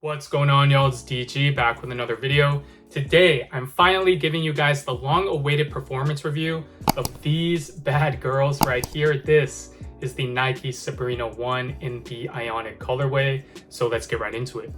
What's going on, y'all? It's DG back with another video. Today, I'm finally giving you guys the long-awaited performance review of these bad girls right here. This is the Nike Sabrina 1 in the Ionic colorway, so let's get right into it.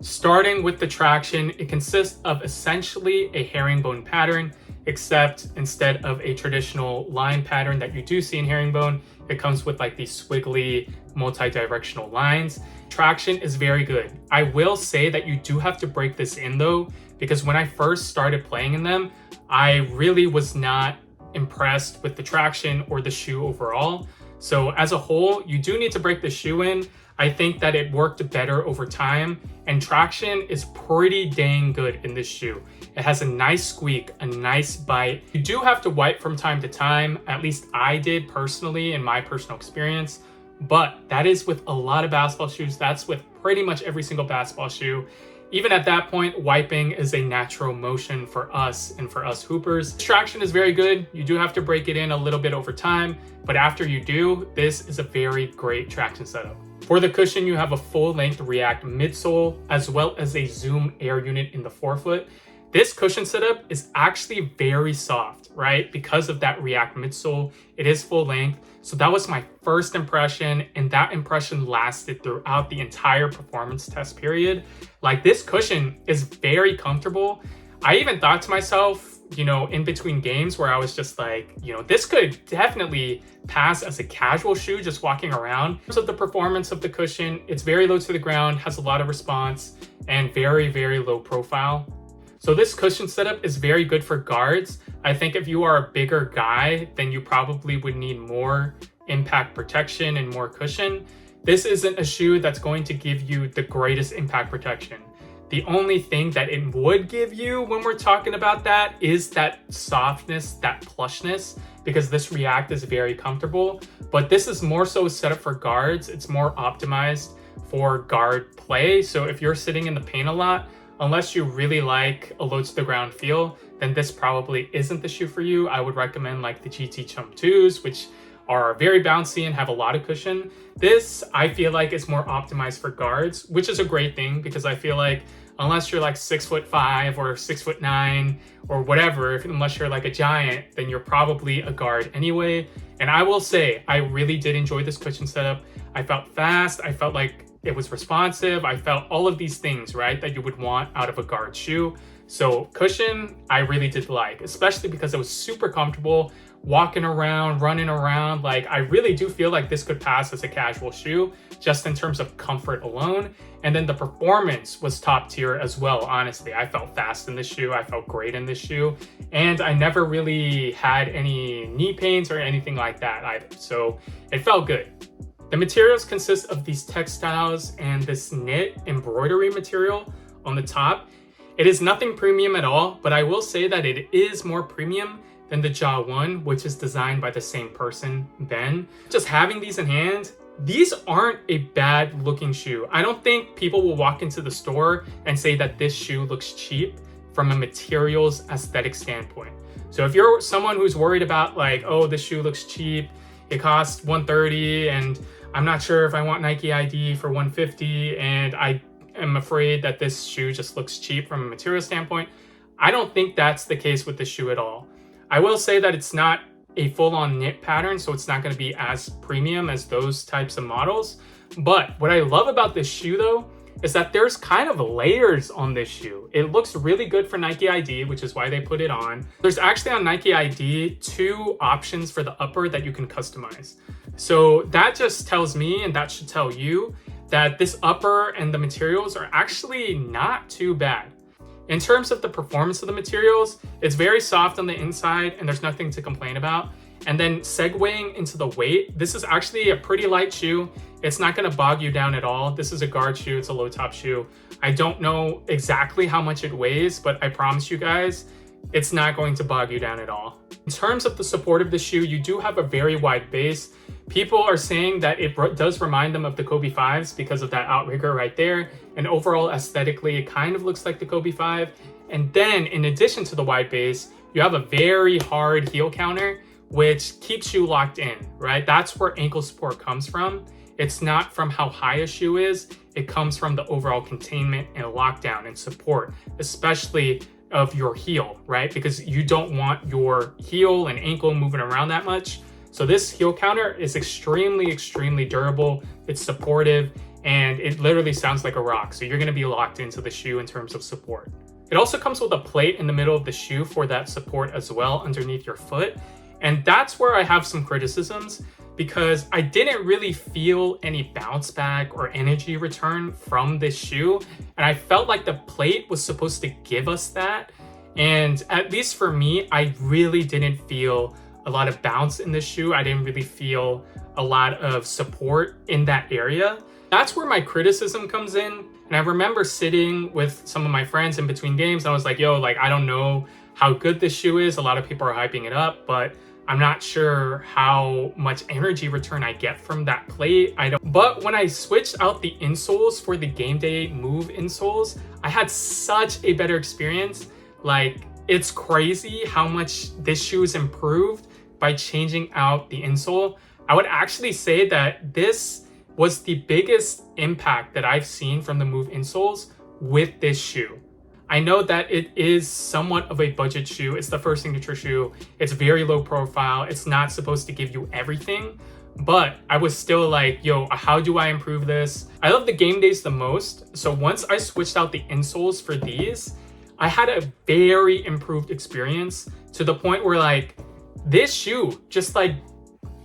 Starting with the traction, it consists of essentially a herringbone pattern, except instead of a traditional line pattern that you do see in herringbone, it comes with like these squiggly multi-directional lines. Traction is very good. I will say that you do have to break this in though, because when I first started playing in them, I really was not impressed with the traction or the shoe overall. So as a whole, you do need to break the shoe in. I think that it worked better over time, and traction is pretty dang good in this shoe. It has a nice squeak, a nice bite. You do have to wipe from time to time, at least I did personally in my personal experience, but that is with a lot of basketball shoes. That's with pretty much every single basketball shoe. Even at that point, wiping is a natural motion for us and for us hoopers. Traction is very good. You do have to break it in a little bit over time, but after you do, this is a very great traction setup. For the cushion, you have a full-length React midsole, as well as a Zoom air unit in the forefoot. This cushion setup is actually very soft, right? Because of that React midsole, it is full length. So that was my first impression, and that impression lasted throughout the entire performance test period. Like, this cushion is very comfortable. I even thought to myself, in between games where I was just like, this could definitely pass as a casual shoe just walking around. In terms of the performance of the cushion, it's very low to the ground, has a lot of response, and very, very low profile. So this cushion setup is very good for guards. I think if you are a bigger guy, then you probably would need more impact protection and more cushion. This isn't a shoe that's going to give you the greatest impact protection. The only thing that it would give you when we're talking about that is that softness, that plushness, because this React is very comfortable. But this is more so set up for guards. It's more optimized for guard play. So if you're sitting in the paint a lot, unless you really like a low to the ground feel, then this probably isn't the shoe for you. I would recommend like the GT Chump 2s, which are very bouncy and have a lot of cushion. This, I feel like, is more optimized for guards, which is a great thing, because I feel like unless you're like 6'5" or 6'9" or whatever, unless you're like a giant, then you're probably a guard anyway. And I will say, I really did enjoy this cushion setup. I felt fast. I felt like it was responsive. I felt all of these things, right, that you would want out of a guard shoe. So cushion, I really did like, especially because it was super comfortable walking around, running around. Like, I really do feel like this could pass as a casual shoe just in terms of comfort alone. And then the performance was top tier as well. Honestly, I felt fast in this shoe. I felt great in this shoe. And I never really had any knee pains or anything like that either. So it felt good. The materials consist of these textiles and this knit embroidery material on the top. It is nothing premium at all, but I will say that it is more premium than the Ja 1, which is designed by the same person, Ben. Just having these in hand, these aren't a bad looking shoe. I don't think people will walk into the store and say that this shoe looks cheap from a materials aesthetic standpoint. So if you're someone who's worried about like, oh, this shoe looks cheap, it costs $130 and I'm not sure if I want Nike ID for $150 and I am afraid that this shoe just looks cheap from a material standpoint, I don't think that's the case with this shoe at all. I will say that it's not a full-on knit pattern, so it's not going to be as premium as those types of models. But what I love about this shoe though is that there's kind of layers on this shoe. It looks really good for Nike ID, which is why they put it on. There's actually on Nike ID 2 options for the upper that you can customize. So that just tells me, and that should tell you, that this upper and the materials are actually not too bad. In terms of the performance of the materials, it's very soft on the inside and there's nothing to complain about. And then segueing into the weight, this is actually a pretty light shoe. It's not going to bog you down at all. This is a guard shoe. It's a low top shoe. I don't know exactly how much it weighs, but I promise you guys, it's not going to bog you down at all. In terms of the support of the shoe, you do have a very wide base. People are saying that it does remind them of the Kobe 5s because of that outrigger right there. And overall, aesthetically, it kind of looks like the Kobe 5. And then in addition to the wide base, you have a very hard heel counter, which keeps you locked in, right? That's where ankle support comes from. It's not from how high a shoe is. It comes from the overall containment and lockdown and support, especially of your heel, right? Because you don't want your heel and ankle moving around that much. So this heel counter is extremely, extremely durable. It's supportive, and it literally sounds like a rock. So you're gonna be locked into the shoe in terms of support. It also comes with a plate in the middle of the shoe for that support as well underneath your foot. And that's where I have some criticisms, because I didn't really feel any bounce back or energy return from this shoe. And I felt like the plate was supposed to give us that. And at least for me, I really didn't feel a lot of bounce in this shoe. I didn't really feel a lot of support in that area. That's where my criticism comes in. And I remember sitting with some of my friends in between games, and I was like, yo, like, I don't know how good this shoe is. A lot of people are hyping it up, but I'm not sure how much energy return I get from that plate. But when I switched out the insoles for the game day move insoles, I had such a better experience. Like, it's crazy how much this shoe is improved by changing out the insole. I would actually say that this was the biggest impact that I've seen from the move insoles with this shoe. I know that it is somewhat of a budget shoe. It's the first signature shoe. It's very low profile. It's not supposed to give you everything, but I was still like, yo, how do I improve this? I love the game days the most. So once I switched out the insoles for these, I had a very improved experience to the point where like this shoe just like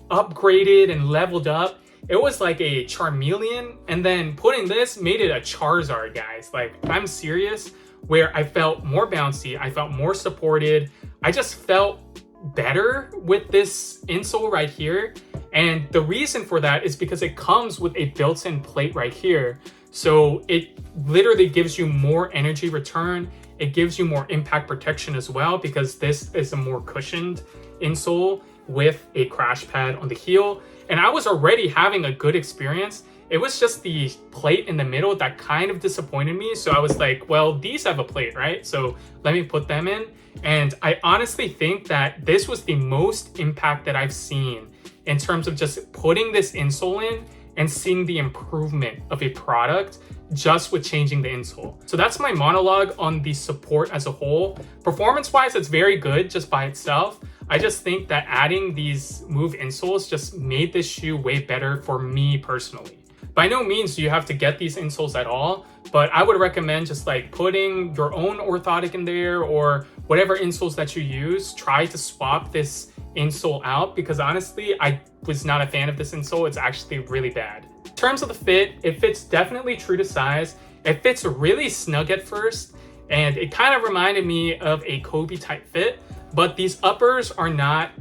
upgraded and leveled up. It was like a Charmeleon, and then putting this made it a Charizard, guys. Like, I'm serious, where I felt more bouncy, I felt more supported. I just felt better with this insole right here. And the reason for that is because it comes with a built-in plate right here. So it literally gives you more energy return. It gives you more impact protection as well, because this is a more cushioned insole with a crash pad on the heel. And I was already having a good experience. It was just the plate in the middle that kind of disappointed me. So I was like, well, these have a plate, right? So let me put them in. And I honestly think that this was the most impact that I've seen in terms of just putting this insole in and seeing the improvement of a product just with changing the insole. So that's my monologue on the support as a whole. Performance-wise, it's very good just by itself. I just think that adding these move insoles just made this shoe way better for me personally. By no means do you have to get these insoles at all, but I would recommend just like putting your own orthotic in there, or whatever insoles that you use. Try to swap this insole out, because honestly, I was not a fan of this insole. It's actually really bad. In terms of the fit, it fits definitely true to size. It fits really snug at first, and it kind of reminded me of a Kobe type fit, but these uppers are not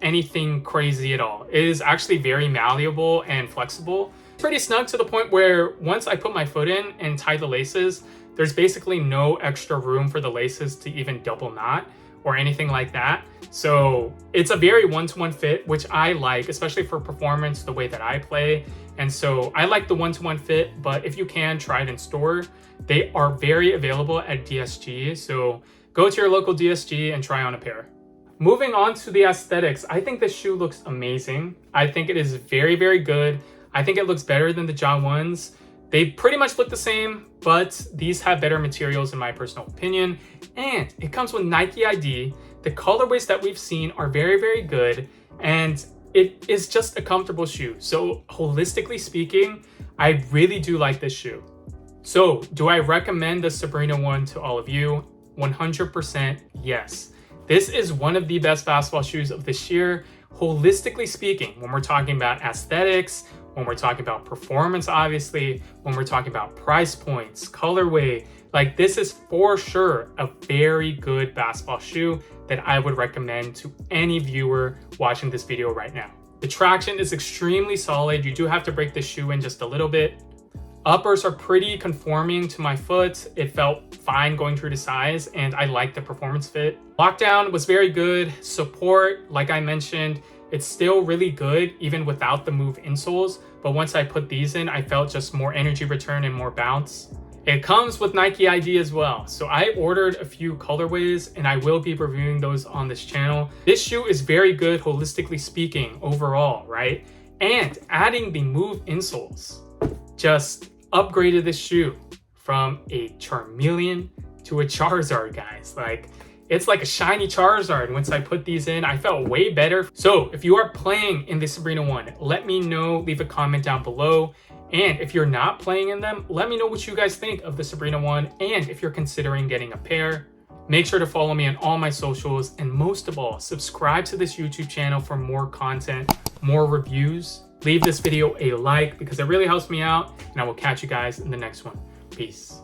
anything crazy at all. It is actually very malleable and flexible. It's pretty snug to the point where once I put my foot in and tie the laces, there's basically no extra room for the laces to even double knot or anything like that. So it's a very one-to-one fit, which I like, especially for performance, the way that I play. And so I like the one-to-one fit, but if you can, try it in store. They are very available at DSG. So go to your local DSG and try on a pair. Moving on to the aesthetics, I think this shoe looks amazing. I think it is very, very good. I think it looks better than the Ja 1s. They pretty much look the same, but these have better materials in my personal opinion. And it comes with Nike ID. The colorways that we've seen are very, very good. And it is just a comfortable shoe. So holistically speaking, I really do like this shoe. So do I recommend the Sabrina one to all of you? 100% yes. This is one of the best basketball shoes of this year, holistically speaking, when we're talking about aesthetics, when we're talking about performance, obviously, when we're talking about price points, colorway. Like, this is for sure a very good basketball shoe that I would recommend to any viewer watching this video right now. The traction is extremely solid. You do have to break the shoe in just a little bit. Uppers are pretty conforming to my foot. It felt fine going through to size, and I like the performance fit. Lockdown was very good. Support, like I mentioned, it's still really good even without the move insoles, but once I put these in, I felt just more energy return and more bounce. It comes with Nike ID as well. So I ordered a few colorways and I will be reviewing those on this channel. This shoe is very good holistically speaking overall, right? And adding the Move insoles just upgraded this shoe from a Charmeleon to a Charizard, guys. Like, it's like a shiny Charizard. Once I put these in, I felt way better. So if you are playing in the Sabrina one, let me know, leave a comment down below. And if you're not playing in them, let me know what you guys think of the Sabrina one. And if you're considering getting a pair, make sure to follow me on all my socials. And most of all, subscribe to this YouTube channel for more content, more reviews. Leave this video a like because it really helps me out. And I will catch you guys in the next one. Peace.